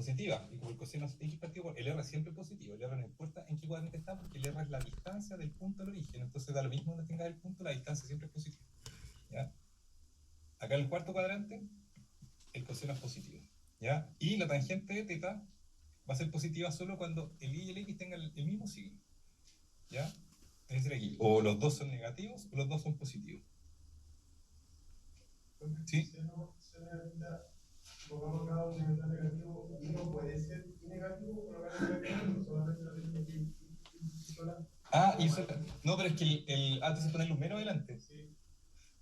positiva, y como el coseno es x partido por el r es siempre positivo, el r no importa en qué cuadrante está, porque el r es la distancia del punto al origen, entonces da lo mismo donde tengas el punto, la distancia siempre es positiva. ¿Ya? Acá en el cuarto cuadrante, el coseno es positivo. ¿Ya? Y la tangente de θ va a ser positiva solo cuando el y y el x tengan el mismo signo. ¿Ya? Es decir, aquí, o los dos son negativos o los dos son positivos. ¿Sí? Pongamos cada uno está negativo, y no puede ser negativo, pero acá negativo, solamente lo tenemos que sola. No, pero es que entonces ponerle un menos adelante. Sí.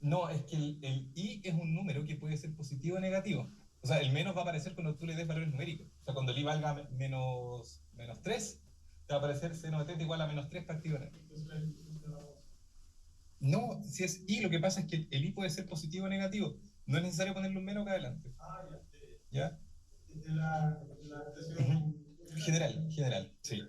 No, es que el i es un número que puede ser positivo o negativo. O sea, el menos va a aparecer cuando tú le des valores numéricos. O sea, cuando el i valga menos 3, te va a aparecer seno de θ igual a menos 3 partido en No, si es i, lo que pasa es que el i puede ser positivo o negativo. No es necesario ponerle un menos acá adelante. Ya. ¿Ya? De la expresión General, sí.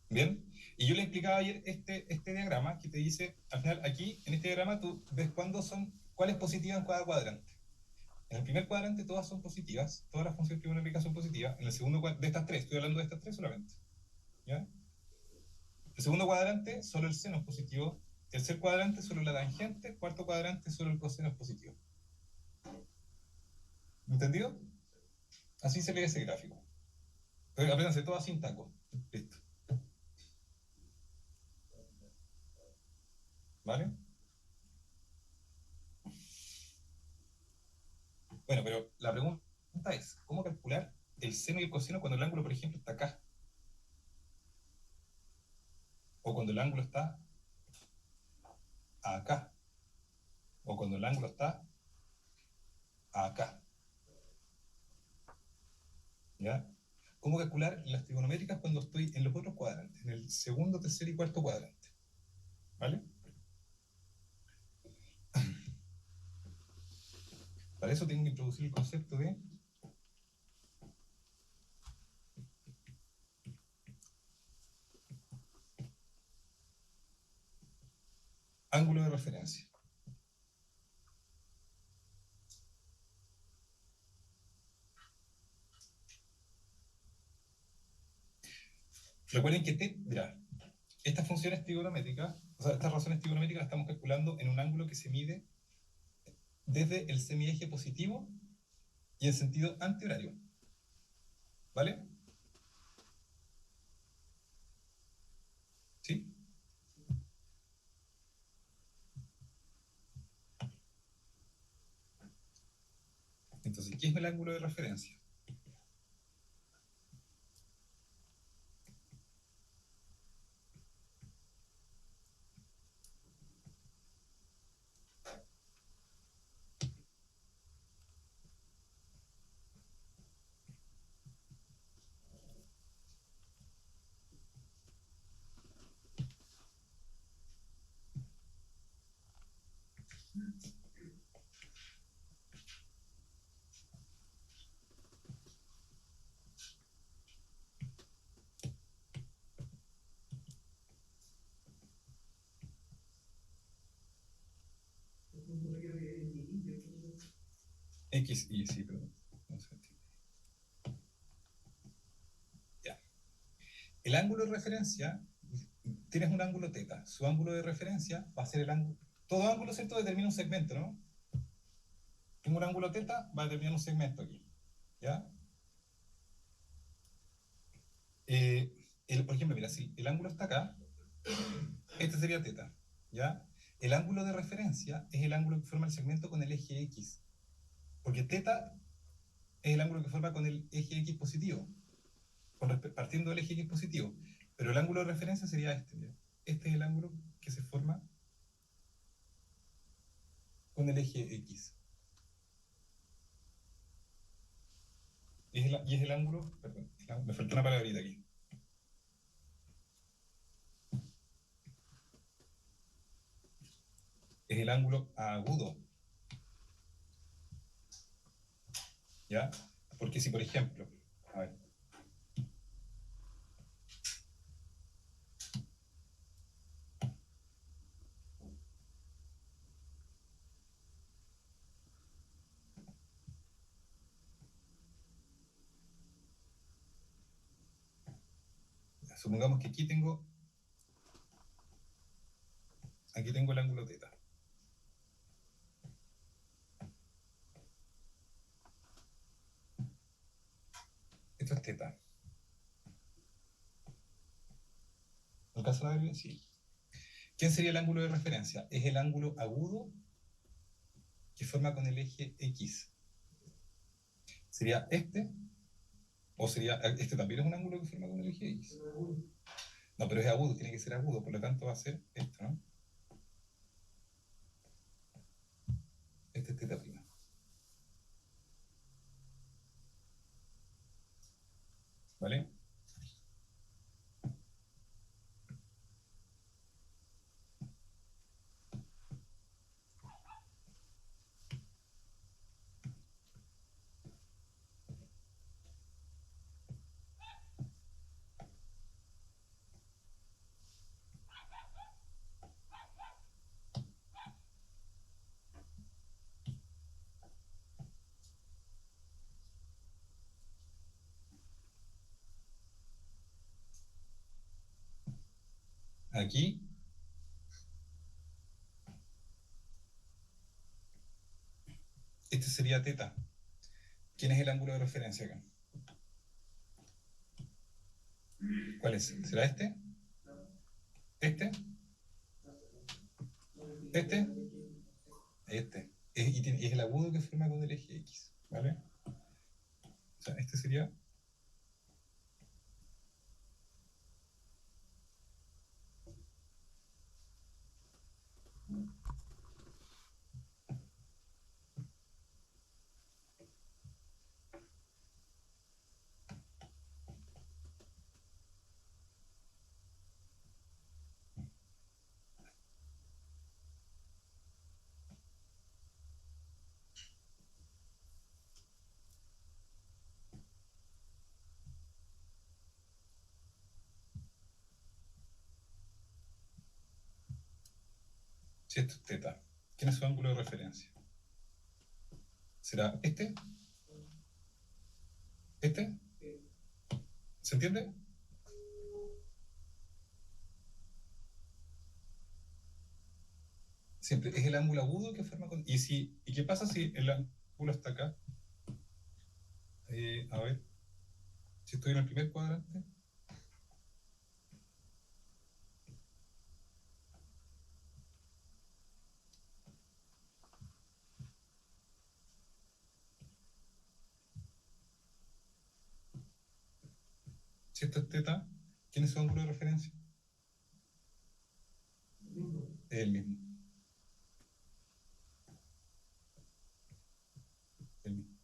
Bien, y yo le explicaba ayer este diagrama que te dice, al final aquí, en este diagrama, tú ves cuál es positiva en cada cuadrante. En el primer cuadrante todas son positivas, todas las funciones trigonométricas son positivas. En el segundo de estas tres, estoy hablando de estas tres solamente. ¿Ya? El segundo cuadrante, solo el seno es positivo. Tercer cuadrante, solo la tangente. Cuarto cuadrante, solo el coseno es positivo. ¿Entendido? Así se lee ese gráfico. Apréndanse todas sin taco. Listo. ¿Vale? Bueno, pero la pregunta es, ¿cómo calcular el seno y el coseno cuando el ángulo, por ejemplo, está acá? O cuando el ángulo está acá. O cuando el ángulo está acá. ¿Ya? ¿Cómo calcular las trigonométricas cuando estoy en los otros cuadrantes? En el segundo, tercer y cuarto cuadrante. ¿Vale? Para eso tengo que introducir el concepto de ángulo de referencia. Recuerden que mira, estas funciones trigonométricas, o sea, estas razones trigonométricas las estamos calculando en un ángulo que se mide desde el semieje positivo y en sentido antihorario. ¿Vale? ¿Sí? Entonces, ¿qué es el ángulo de referencia? X, Y, sí, perdón. No sé. Ya. El ángulo de referencia, tienes un ángulo θ. Su ángulo de referencia va a ser el ángulo. Todo ángulo, ¿cierto? Determina un segmento, ¿no? Tengo un ángulo θ, va a determinar un segmento aquí. ¿Ya? Por ejemplo, mira, si el ángulo está acá, este sería θ. ¿Ya? El ángulo de referencia es el ángulo que forma el segmento con el eje X. Porque θ es el ángulo que forma con el eje X positivo. Partiendo del eje X positivo. Pero el ángulo de referencia sería este. ¿Ya? Este es el ángulo que se forma con el eje X. Y es el ángulo, perdón, me faltó una palabrita aquí. Es el ángulo agudo. ¿Ya? Porque si, por ejemplo, a ver, supongamos que aquí tengo el ángulo θ. Esto es θ. ¿Alcanzan a ver bien? Sí. ¿Quién sería el ángulo de referencia? Es el ángulo agudo que forma con el eje X. ¿Sería este? ¿O sería, este también es un ángulo que forma con el eje X? No, pero es agudo, tiene que ser agudo, por lo tanto va a ser esto, ¿no? Este es θ'. ¿Vale? Aquí, este sería θ. ¿Quién es el ángulo de referencia acá? ¿Cuál es? ¿Será este? ¿Este? ¿Este? Este. Y es el agudo que forma con el eje X, ¿vale? O sea, este sería... Si esto es θ, ¿quién es su ángulo de referencia? ¿Será este? ¿Este? ¿Se entiende? Siempre es el ángulo agudo que forma con... ¿Y qué pasa si el ángulo está acá? A ver, si estoy en el primer cuadrante. Si esto es θ, ¿quién es su ángulo de referencia? Es el mismo. El mismo.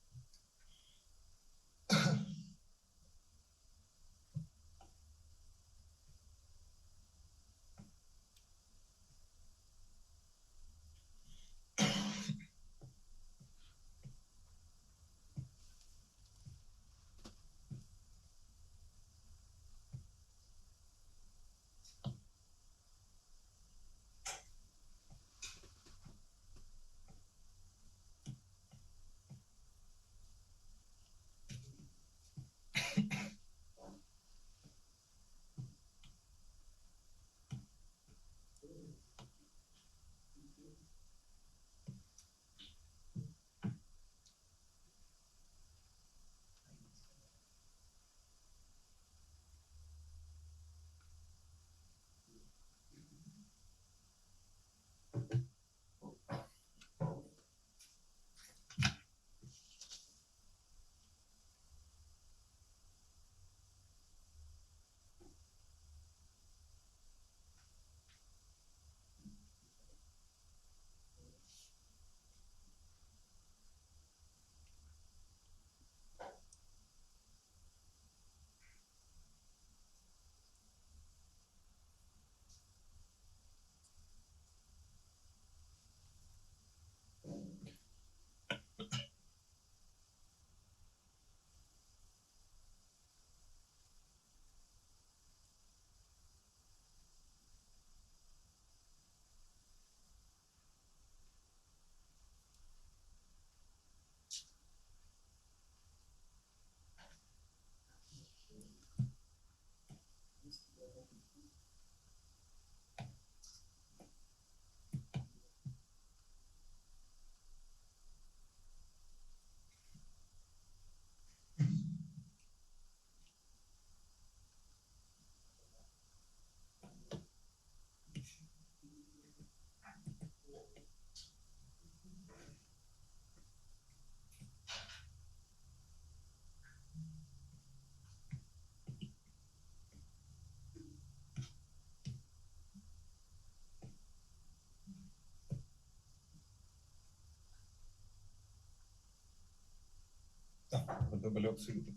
por el valor absoluto.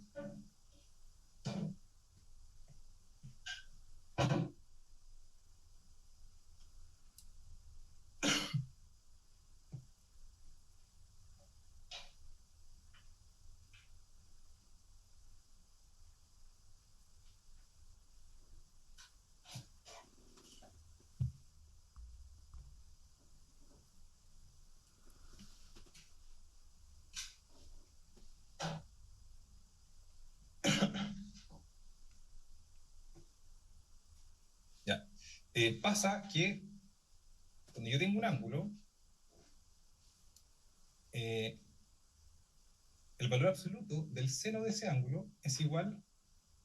Ya. Pasa que cuando yo tengo un ángulo, el valor absoluto del seno de ese ángulo es igual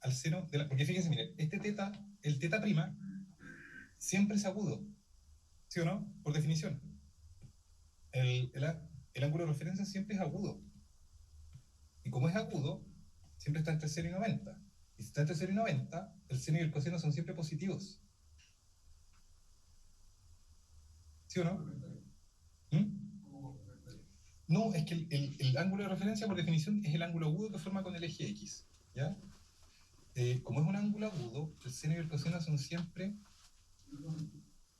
al seno de la... Porque fíjense, miren, este teta, el teta prima, siempre es agudo, ¿sí o no? Por definición. El ángulo de referencia siempre es agudo. Y como es agudo, siempre está entre 0 y 90. Y si está entre 0 y 90, el seno y el coseno son siempre positivos. ¿Sí o no? ¿Mm? No, es que el ángulo de referencia, por definición, es el ángulo agudo que forma con el eje X. ¿Ya? Como es un ángulo agudo, el seno y el coseno son siempre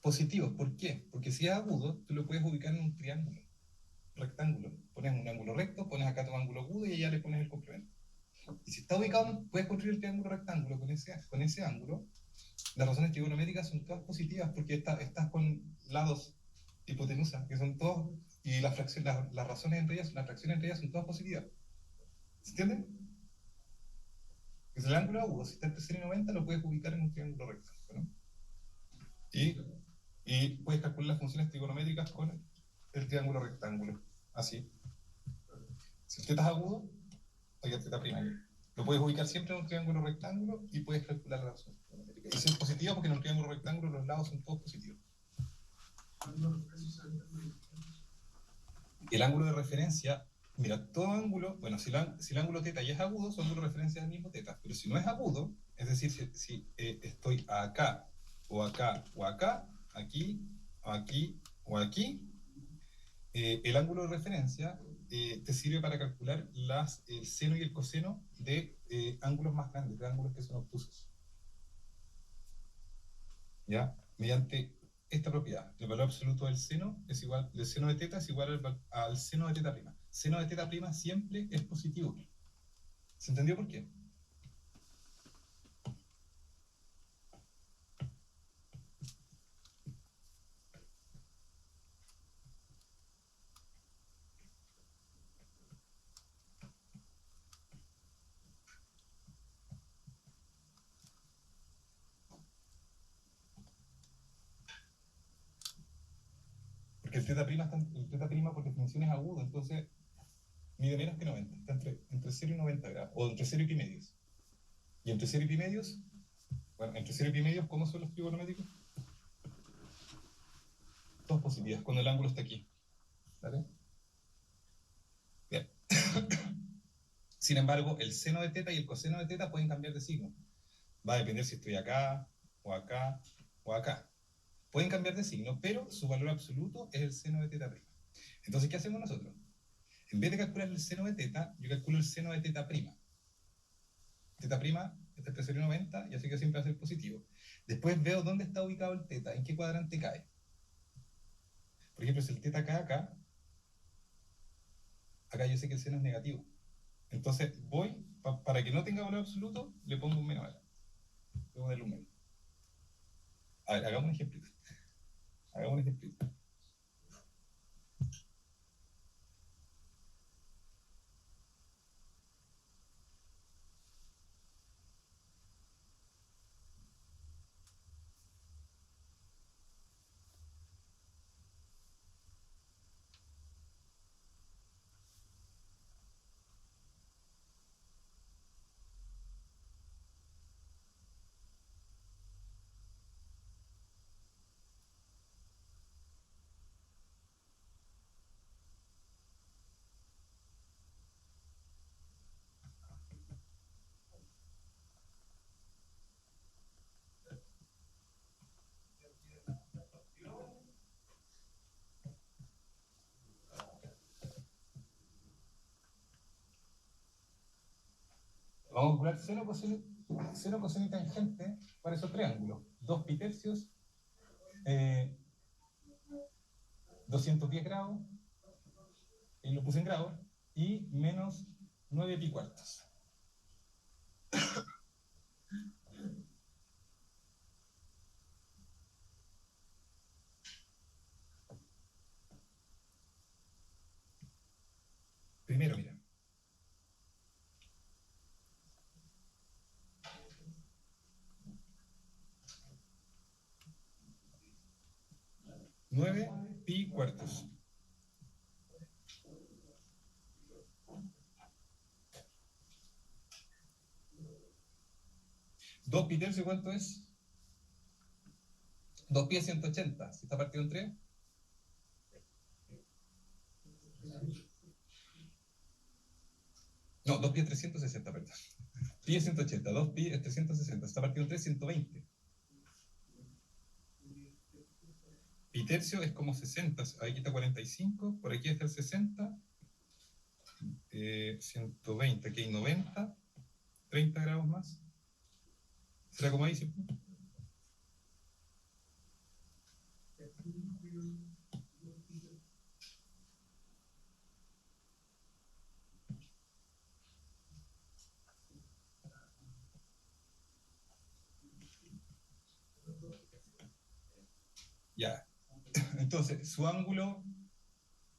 positivos. ¿Por qué? Porque si es agudo, tú lo puedes ubicar en un triángulo, rectángulo. Pones un ángulo recto, pones acá tu ángulo agudo y allá le pones el complemento. Y si está ubicado, puedes construir el triángulo rectángulo con ese ángulo. Las razones trigonométricas son todas positivas porque estás con lados hipotenusa, que son todos, y las razones entre ellas, las fracciones entre ellas son todas positivas. ¿Se entiende? Es el ángulo agudo, si está entre 0 y 90, lo puedes ubicar en un triángulo rectángulo, ¿no? Y puedes calcular las funciones trigonométricas con el triángulo rectángulo. Así. Si el teta es agudo, hay el teta prima. Lo puedes ubicar siempre en un triángulo rectángulo y puedes calcular las razones trigonométricas. Y si es positivo, porque en un triángulo rectángulo los lados son todos positivos. El ángulo de referencia, mira, todo ángulo, bueno, si el ángulo teta ya es agudo, su ángulo de referencia es el mismo teta, pero si no es agudo, es decir, si estoy acá, o acá, o acá, aquí, o aquí, o aquí, el ángulo de referencia te sirve para calcular el seno y el coseno de ángulos más grandes, de ángulos que son obtusos. ¿Ya? Mediante esta propiedad, el valor absoluto del seno es igual, del seno de teta es igual al seno de teta prima. Seno de teta prima siempre es positivo. ¿Se entendió por qué? Porque el teta prima por definición es agudo, entonces mide menos que 90, está entre 0 y 90 grados, o entre 0 y pi medios. Y entre 0 y pi medios, bueno, entre 0 y pi medios, ¿cómo son los trigonométricos? Todas positivas, cuando el ángulo está aquí. ¿Vale? Bien. Sin embargo, el seno de teta y el coseno de teta pueden cambiar de signo. Va a depender si estoy acá, o acá, o acá. Pueden cambiar de signo, pero su valor absoluto es el seno de teta prima. Entonces, ¿qué hacemos nosotros? En vez de calcular el seno de teta, yo calculo el seno de teta prima. Teta prima está entre 0 y 90, y así que siempre va a ser positivo. Después veo dónde está ubicado el teta, en qué cuadrante cae. Por ejemplo, si el teta cae acá, acá yo sé que el seno es negativo. Entonces voy, para que no tenga valor absoluto, le pongo un menos acá. Le voy a ponerle un menos. A ver, hagamos un ejemplito. Hagamos un ejemplito. Vamos a calcular seno, coseno y tangente para esos triángulos. 2 pi tercios, 210 grados, y lo puse en grados, y menos 9 pi cuartos. Primero, mira. 9 pi cuartos. ¿2 pi tercio cuánto es? 2 pi es 180. Si está partido en 3. No, 2 pi es 360, perdón. Pi es 180, 2 pi es 360. Si está partido en 3, 120. Pi tercio es como 60. Aquí está 45, por aquí está el 60. 120, aquí hay 90. 30 grados más. ¿Será como ahí? ¿Sí? Ya. Entonces, su ángulo,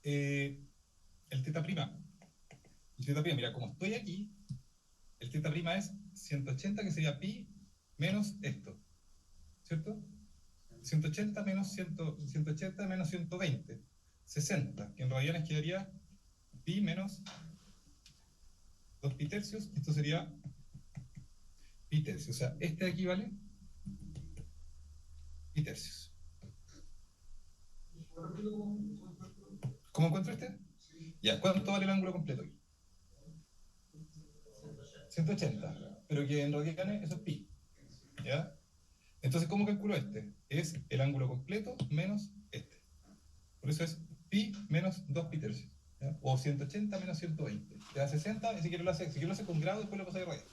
el teta prima. El teta prima, mira, como estoy aquí, el teta prima es 180, que sería pi menos esto. ¿Cierto? 180 menos 180 menos 120. 60, que en radianes quedaría pi menos 2 pi tercios. Esto sería pi tercios. O sea, este de aquí vale pi tercios. ¿Cómo encuentro este? Ya, ¿cuánto vale el ángulo completo aquí? 180, pero que en radianes eso es pi. ¿Ya? Entonces, ¿cómo calculo este? Es el ángulo completo menos este. Por eso es pi menos 2 pi tercios. ¿Ya? O 180 menos 120. Te da 60, y si quiero lo hace con grado, después lo pasa de radianes.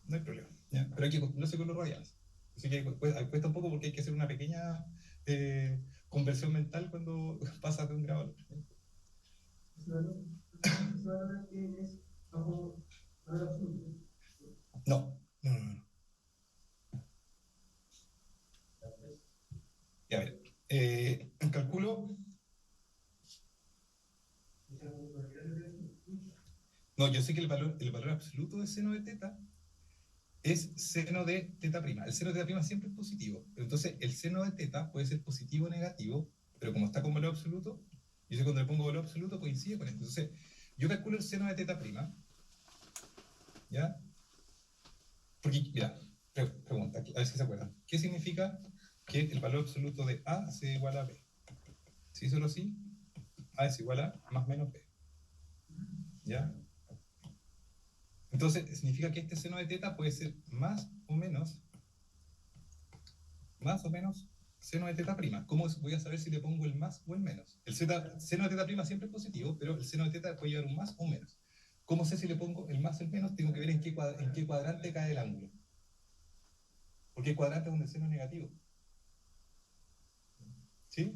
No hay problema. ¿Ya? Pero hay que calcularse con los radianes. Así que cuesta un poco porque hay que hacer una pequeña conversión mental cuando pasas de un grado al otro. No, no, no, no. Ya, a ver. Calculo. No, yo sé que el valor absoluto de seno de teta es seno de teta prima. El seno de teta prima siempre es positivo. Pero entonces, el seno de teta puede ser positivo o negativo, pero como está con valor absoluto, yo sé cuando le pongo valor absoluto coincide con esto. Entonces, yo calculo el seno de teta prima. ¿Ya? Porque, mira, pregunta, a ver si se acuerdan. ¿Qué significa que el valor absoluto de A sea igual a B? Si solo así, A es igual a más menos B. ¿Ya? Entonces, significa que este seno de teta puede ser más o menos seno de teta prima. ¿Cómo voy a saber si le pongo el más o el menos? El seno de teta prima siempre es positivo, pero el seno de teta puede llevar un más o un menos. ¿Cómo sé si le pongo el más o el menos? Tengo que ver en qué cuadrante cae el ángulo. Porque el cuadrante es donde el seno es negativo. ¿Sí?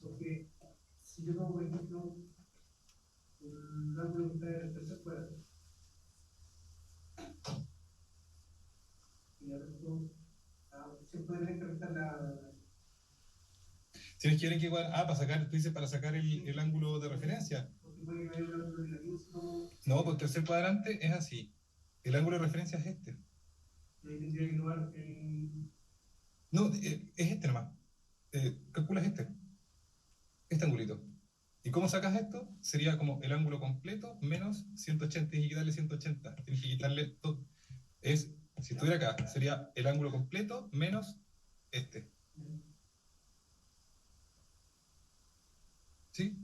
Porque si yo tomo, por ejemplo, el ángulo que está en el tercer cuadrante, y ahora se puede tener que restar la. Tienes que ver en qué cuadrante. Ah, para sacar el ángulo de referencia. Porque puede haber un ángulo negativo, No, pues el tercer cuadrante es así. El ángulo de referencia es este. y ahí tendría que tomar el. No, es este nomás. Calculas este angulito. ¿Y cómo sacas esto? Sería como el ángulo completo menos 180. Tienes que quitarle 180. Tienes que quitarle todo. Si estuviera acá, sería el ángulo completo menos este. ¿Sí?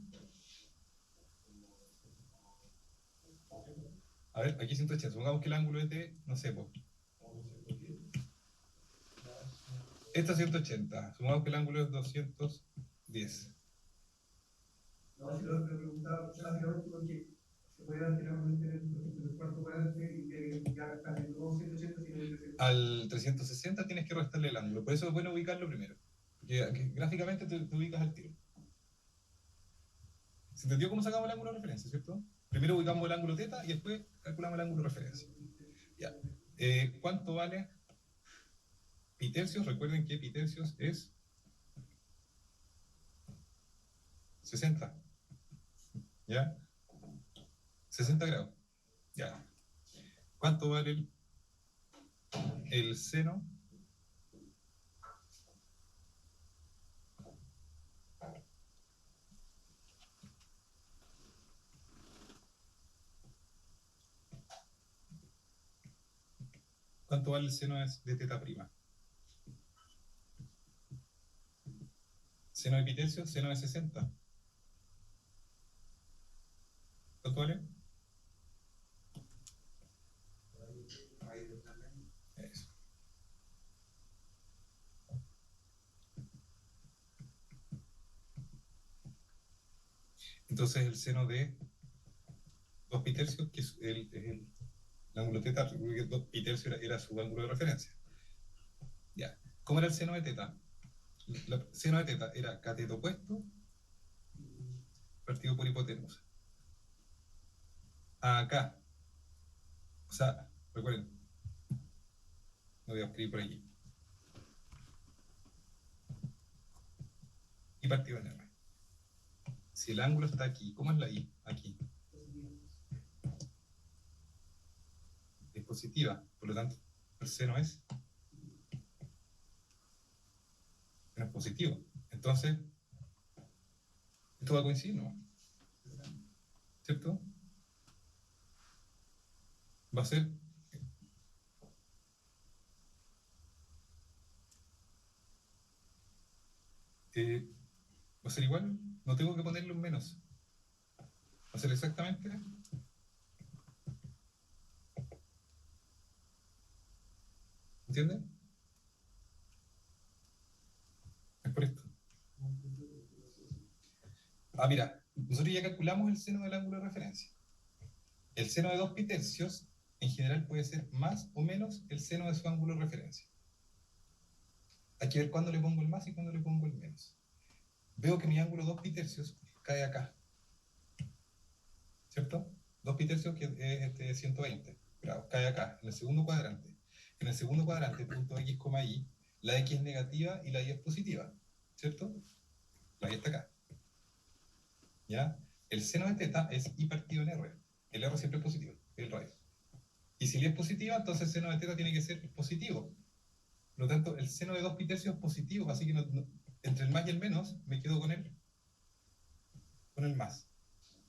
A ver, aquí 180. Supongamos que el ángulo es de, no sé, pues. Esta 180. Supongamos que el ángulo es 210. No, te preguntaba básicamente porque se puede dar generalmente en el cuarto cuadrante y que ya está en no 180 sino 360. Al 360 tienes que restarle el ángulo, por eso es bueno ubicarlo primero, porque gráficamente te ubicas al tiro. ¿Se entendió cómo sacamos el ángulo de referencia, cierto? Primero ubicamos el ángulo θ y después calculamos el ángulo de referencia. Ya. ¿Cuánto vale pi tercios? Recuerden que pi tercios es 60. ¿Ya? 60 grados. Ya. ¿Cuánto vale el seno? ¿Cuánto vale el seno de teta prima? Seno de pi tercios, seno de 60. ¿Cuánto vale? Eso. Entonces el seno de 2 pi tercios, que es el ángulo θ, porque 2 pi tercios era su ángulo de referencia. Ya. ¿Cómo era el seno de θ? El seno de θ era cateto opuesto partido por hipotenusa. Acá. O sea, recuerden, lo voy a escribir por aquí. Y partido en R. Si el ángulo está aquí, ¿cómo es la I? Aquí. Es positiva, por lo tanto, el seno es positivo. Entonces, esto va a coincidir, ¿no? ¿Cierto? Va a ser va a ser igual, no tengo que ponerle un menos. Va a ser exactamente ¿entienden? Es por esto. Mira, nosotros ya calculamos el seno del ángulo de referencia. El seno de 2 pi tercios en general puede ser más o menos el seno de su ángulo de referencia. Hay que ver cuándo le pongo el más y cuándo le pongo el menos. Veo que mi ángulo 2 pi tercios cae acá. ¿Cierto? 2 pi tercios que es 120 grados, cae acá, en el segundo cuadrante. En el segundo cuadrante, punto x, y, la x es negativa y la y es positiva. ¿Cierto? La y está acá. ¿Ya? El seno de θ es i partido en r. El r siempre es positivo, el radio. Y si y es positiva, entonces el seno de θ tiene que ser positivo. Por lo tanto, el seno de 2 pi tercios es positivo, así que entre el más y el menos me quedo con el más.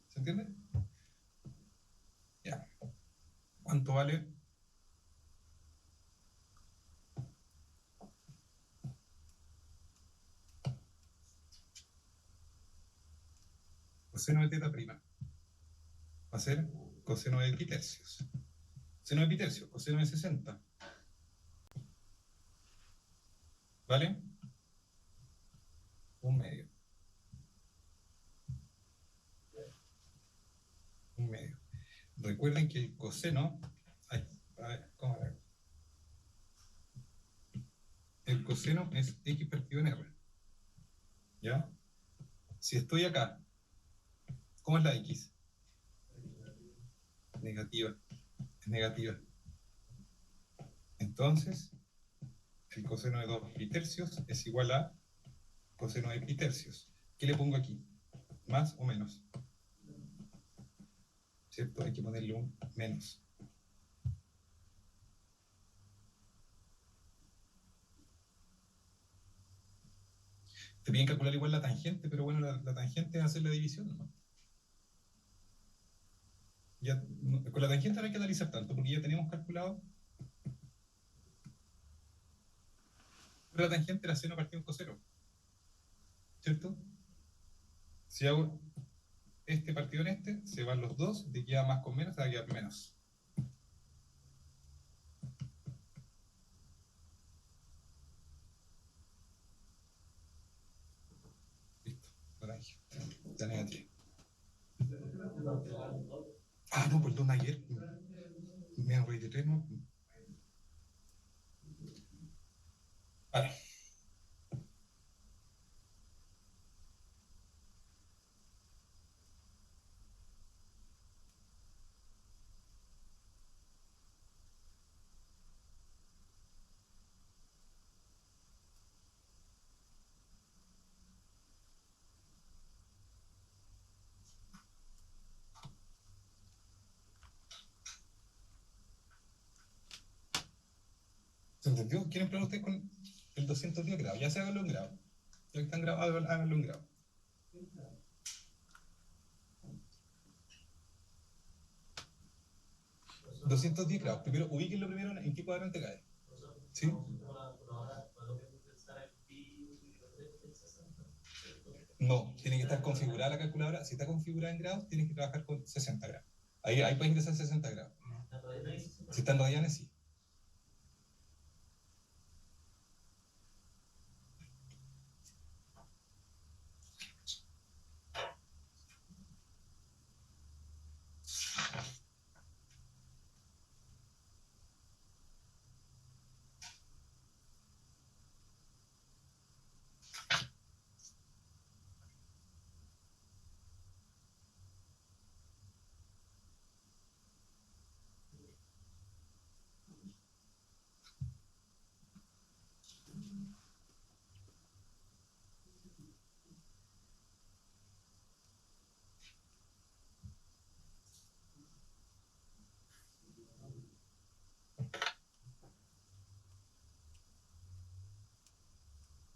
¿Se entiende? Ya. ¿Cuánto vale? Coseno de θ prima. Va a ser coseno de pi tercios. Seno de pi tercios, coseno de 60. ¿Vale? Un medio. Un medio. Recuerden que el coseno... a ver, ¿cómo era? El coseno es x partido en r. ¿Ya? Si estoy acá, ¿cómo es la x? Negativa. Es negativa. Entonces, el coseno de 2 pi tercios es igual a coseno de pi tercios. ¿Qué le pongo aquí? ¿Más o menos? ¿Cierto? Hay que ponerle un menos. Te piden calcular igual la tangente, pero bueno, la tangente es hacer la división, ¿no? Ya, con la tangente no hay que analizar tanto, porque ya tenemos calculado. Pero la tangente era seno partido en coseno. ¿Cierto? Si hago este partido en este, se van los dos, de queda más con menos, se va a quedar menos. Listo, la tangente. Ya negativa. Ah, no, perdón, ayer. Me ahorré de 3, ¿no? Vale. ¿Se entendió? ¿Quieren probar ustedes con el 210 grados? Ya se háganlo en grado. Ya que están grabados, háganlo en grado. 210 grados. Primero, ubíquenlo primero en qué cuadrante cae. ¿Sí? No, tiene que estar configurada la calculadora. Si está configurada en grados, tienes que trabajar con 60 grados. Ahí puedes ingresar 60 grados. Si están radianes, sí.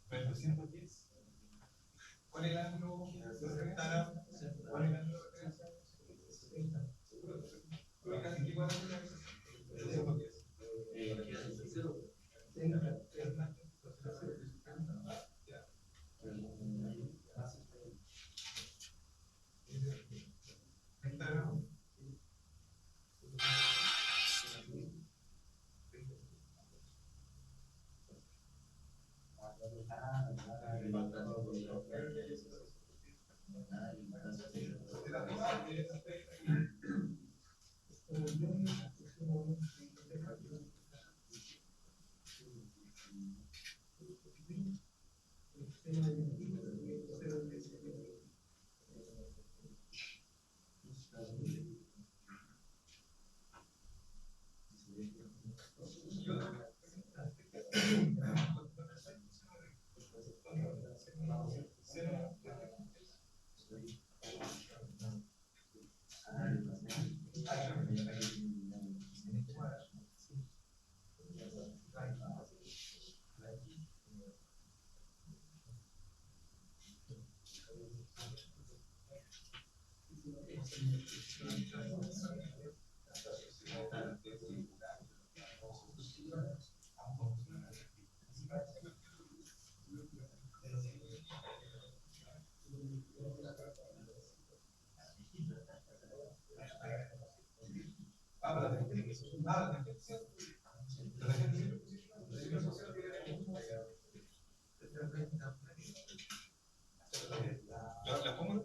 El 210. ¿Cuál es el ángulo? ¿Cuál es el ángulo de referencia? 70. Casi igual a 210. ¿La pongo?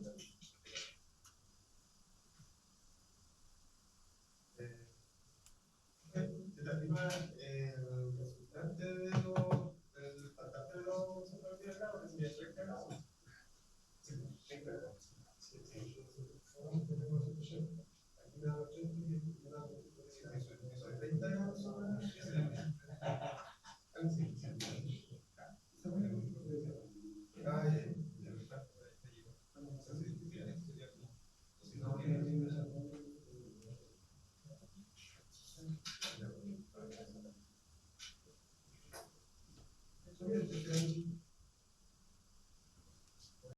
El resultante de el faltante de los 110 grados es 30 grados. Sí, 30 grados. Aquí me da 80 y me da 30 grados.